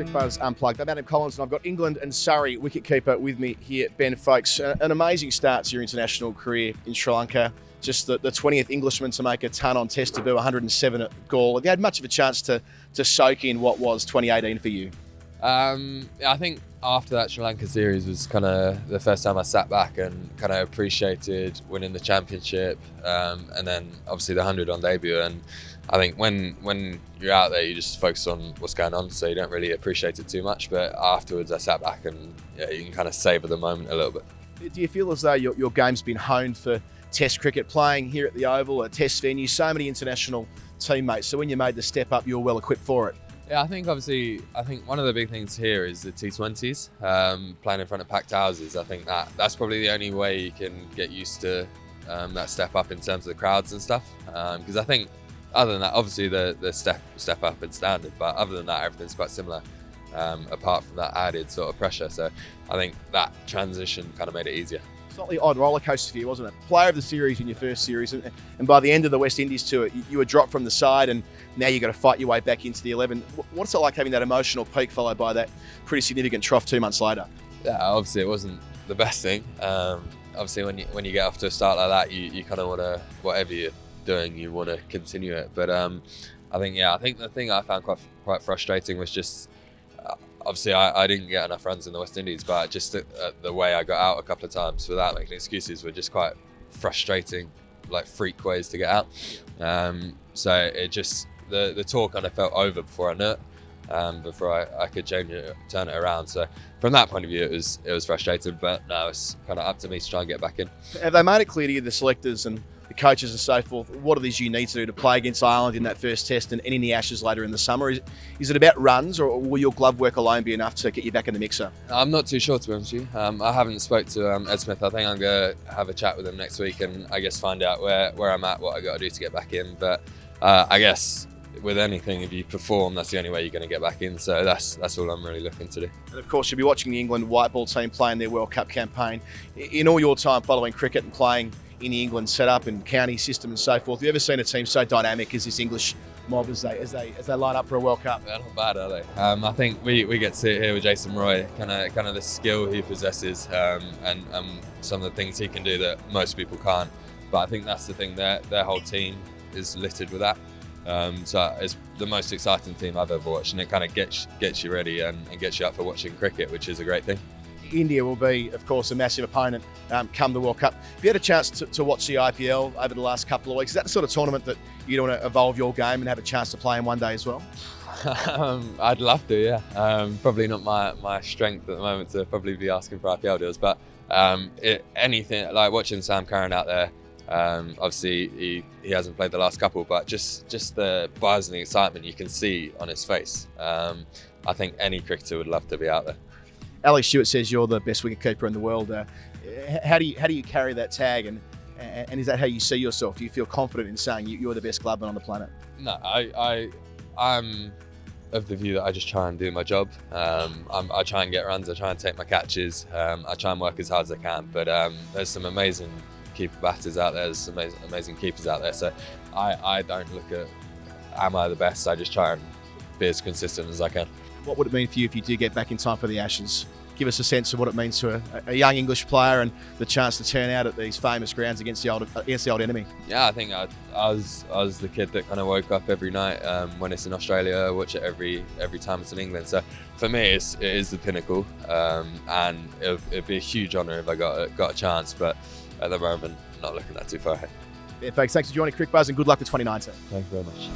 Cricbuzz Unplugged. I'm Adam Collins and I've got England and Surrey wicketkeeper with me here, Ben Foakes. An amazing start to your international career in Sri Lanka. Just the 20th Englishman to make a ton on Test debut, 107 at Gaul. Have you had much of a chance to soak in what was 2018 for you? I think after that Sri Lanka series was kind of the first time I sat back and kind of appreciated winning the championship, and then obviously the 100 on debut. And I think when you're out there, you just focus on what's going on, so you don't really appreciate it too much. But afterwards, I sat back and you can kind of savor the moment a little bit. Do you feel as though your game's been honed for Test cricket, playing here at the Oval, a Test venue, so many international teammates? So when you made the step up, you were well equipped for it. Yeah, I think one of the big things here is the T20s, playing in front of packed houses. I think that's probably the only way you can get used to that step up in terms of the crowds and stuff. Because I think other than that, obviously the step up in standard, but other than that, everything's quite similar. Apart from that added sort of pressure, so I think that transition kind of made it easier. Slightly odd roller coaster for you, wasn't it? Player of the series in your first series, and by the end of the West Indies tour, you were dropped from the side, and now you've got to fight your way back into the 11. What's it like having that emotional peak followed by that pretty significant trough 2 months later? Yeah, obviously it wasn't the best thing. Obviously when you get off to a start like that, you kind of want to, whatever you're doing, you want to continue it. But I think the thing I found quite frustrating was just, obviously, I didn't get enough runs in the West Indies, but just the way I got out a couple of times without making excuses were just quite frustrating, like freak ways to get out. So it just, the tour kind of felt over before I knew it, before I could turn it around. So from that point of view, it was frustrating, but no, it's kind of up to me to try and get back in. Have they made it clear to you, the selectors and the coaches and so forth, what it is you need to do to play against Ireland in that first test and in the Ashes later in the summer? Is it about runs, or will your glove work alone be enough to get you back in the mixer? I'm not too sure, to be honest with you. I haven't spoke to Ed Smith. I think I'm going to have a chat with him next week and I guess find out where I'm at, what I got to do to get back in. But I guess with anything, if you perform, that's the only way you're going to get back in. So that's all I'm really looking to do. And of course, you'll be watching the England white ball team playing their World Cup campaign. In all your time following cricket and playing in the England setup and county system and so forth, have you ever seen a team so dynamic as this English mob as they line up for a World Cup? They're not bad, are they? I think we get to see it here with Jason Roy, kind of the skill he possesses, and some of the things he can do that most people can't. But I think that's the thing, their whole team is littered with that. So it's the most exciting team I've ever watched, and it kind of gets you ready and gets you up for watching cricket, which is a great thing. India will be, of course, a massive opponent come the World Cup. Have you had a chance to watch the IPL over the last couple of weeks? Is that the sort of tournament that you want to evolve your game and have a chance to play in one day as well? I'd love to, yeah. Probably not my strength at the moment to probably be asking for IPL deals, but anything like watching Sam Curran out there. Obviously he hasn't played the last couple, but just the buzz and the excitement you can see on his face. I think any cricketer would love to be out there. Alex Stewart says you're the best wicketkeeper in the world. How do you carry that tag, and is that how you see yourself? Do you feel confident in saying you're the best gloveman on the planet? No, I'm of the view that I just try and do my job. I try and get runs, I try and take my catches, I try and work as hard as I can. But there's some amazing keeper batters out there, there's some amazing keepers out there. So I don't look at am I the best, I just try and be as consistent as I can. What would it mean for you if you do get back in time for the Ashes? Give us a sense of what it means to a young English player and the chance to turn out at these famous grounds against the old enemy. Yeah, I think I was the kid that kind of woke up every night when it's in Australia, watch it every time it's in England. So for me, it is the pinnacle, and it'd be a huge honour if I got a chance. But at the moment, not looking that too far ahead. Yeah, thanks for joining Cricbuzz, and good luck for 2019. Thank you very much.